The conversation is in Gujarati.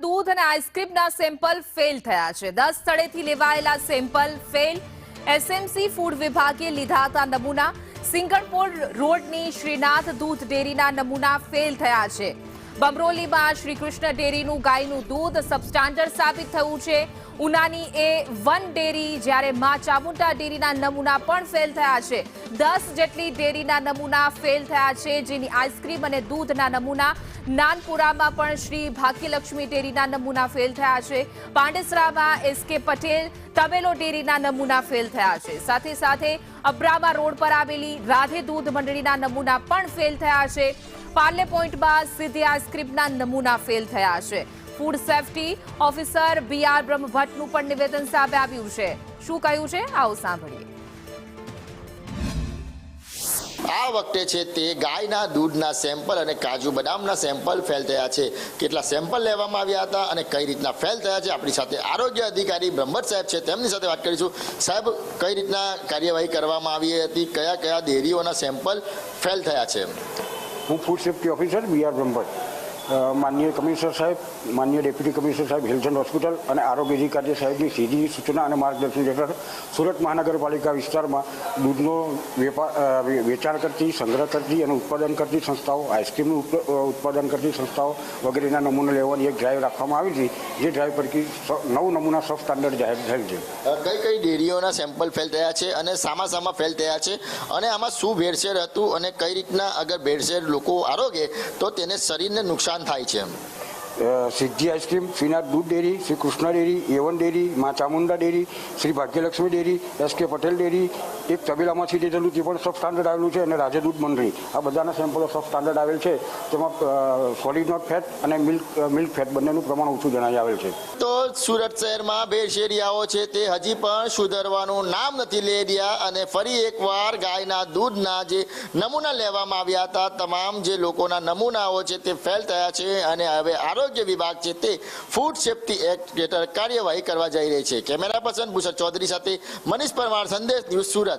दूध અને આઈસ્ક્રીમના સેમ્પલ ફેલ થયા છે। 10 સ્થળેથી લેવાયેલા સેમ્પલ ફેલ। એસએમસી ફૂડ વિભાગે લીધા હતા નમૂના। સિંગણપોર રોડની શ્રીનાથ દૂધ ડેરીના નમૂના ફેલ થયા છે। બમરોલીમાં શ્રીકૃષ્ણ ડેરીનું ગાયનું દૂધ સબસ્ટાન્ડર્ડ સાબિત થયું છે। ઉનાની A1 ડેરી જ્યારે માં ચામુંડા ડેરીના નમૂના પણ ફેલ થયા છે। 10 જેટલી ડેરીના નમૂના ફેલ થયા છે, જેની આઈસ્ક્રીમ અને દૂધના નમૂના। નાનપુરામાં પણ શ્રી ભાગ્યલક્ષ્મી ડેરીના નમૂના ફેલ થયા છે। પાંડેસરામાં એસકે પટેલ તબેલો ડેરીના નમૂના ફેલ થયા છે। સાથે સાથે અબ્રામા રોડ પર આવેલી રાધે દૂધ મંડળીના નમૂના પણ ફેલ થયા છે। પાર્લે પોઈન્ટમાં સીધી આઈસ્ક્રીમના નમૂના ફેલ થયા છે। ફૂડ સેફ્ટી ઓફિસર BR બ્રહ્મભટ્ટનું પણ નિવેદન સામે આવ્યું છે। શું કહ્યું છે, આવો સાંભળીએ। આ વખતે છે તે ગાયના દૂધના સેમ્પલ અને કાજુ બદામના સેમ્પલ ફેલ થયા છે। કેટલા સેમ્પલ લેવામાં આવ્યા હતા અને કઈ રીતના ફેલ થયા છે, આપણી સાથે આરોગ્ય અધિકારી બ્રહ્મભટ્ટ સાહેબ છે, તેમની સાથે વાત કરીશું। સાહેબ, કઈ રીતના કાર્યવાહી કરવામાં આવી હતી, કયા કયા ડેરીઓના સેમ્પલ ફેલ થયા છે? હું food safety officer BR Brahmbhatt, માનનીય કમિશનર સાહેબ, માનનીય ડેપ્યુટી કમિશનર સાહેબ હેલ્થ એન્ડ હોસ્પિટલ અને આરોગ્ય અધિકારી સાહેબની સીધી સૂચના અને માર્ગદર્શન હેઠળ સુરત મહાનગરપાલિકા વિસ્તારમાં દૂધનો વેચાણ કરતી, સંગ્રહ કરતી અને ઉત્પાદન કરતી સંસ્થાઓ, આઈસ્ક્રીમનું ઉત્પાદન કરતી સંસ્થાઓ વગેરેના નમૂના લેવાની એક ડ્રાઈવ રાખવામાં આવી હતી, જે ડ્રાઈવ પૈકી 9 નમૂના સબ સ્ટાન્ડર્ડ જાહેર થયેલ છે। કઈ કઈ ડેરીઓના સેમ્પલ ફેલ થયા છે અને સામા ફેલ થયા છે, અને આમાં શું ભેળસેળ હતું અને કઈ રીતના અગર ભેળસેળ લોકો આરોગે તો તેને શરીરને નુકસાન થાય છે? સિદ્ધિ આઈસ્ક્રીમ, શ્રીનાથ દૂધ dairy, Shri Krishna dairy, A1 dairy, Maa Chamunda dairy, Shri Bhagyalakshmi dairy, SK Patel dairy, એક તબેલામાંથી લીધેલું તે પણ સબ સ્ટાન્ડર્ડ આવેલું છે, અને રાધે દૂધ મંડળી, આ બધાના સેમ્પલો સબ સ્ટાન્ડર્ડ આવેલ છે। તેમાં સોલિડ નોટ ફેટ અને મિલ્ક ફેટ બંનેનું પ્રમાણ ઓછું જણાવી આવેલ છે। તો સુરત શહેરમાં ભેળસેળિયાઓ છે તે હજી પણ સુધરવાનું નામ નથી લઈ રહ્યા, અને ફરી એકવાર ગાયના દૂધના જે નમૂના લેવામાં આવ્યા હતા, તમામ જે લોકોના નમૂનાઓ છે તે ફેલ થયા છે, અને હવે આરોગ્ય વિભાગ છે તે ફૂડ સેફ્ટી એક્ટ હેઠળ કાર્યવાહી કરવા જઈ રહી છે। કેમેરા પર્સન ભૂષણ ચૌધરી સાથે મનીષ પરમાર, સંદેશ ન્યૂઝ, સુરત।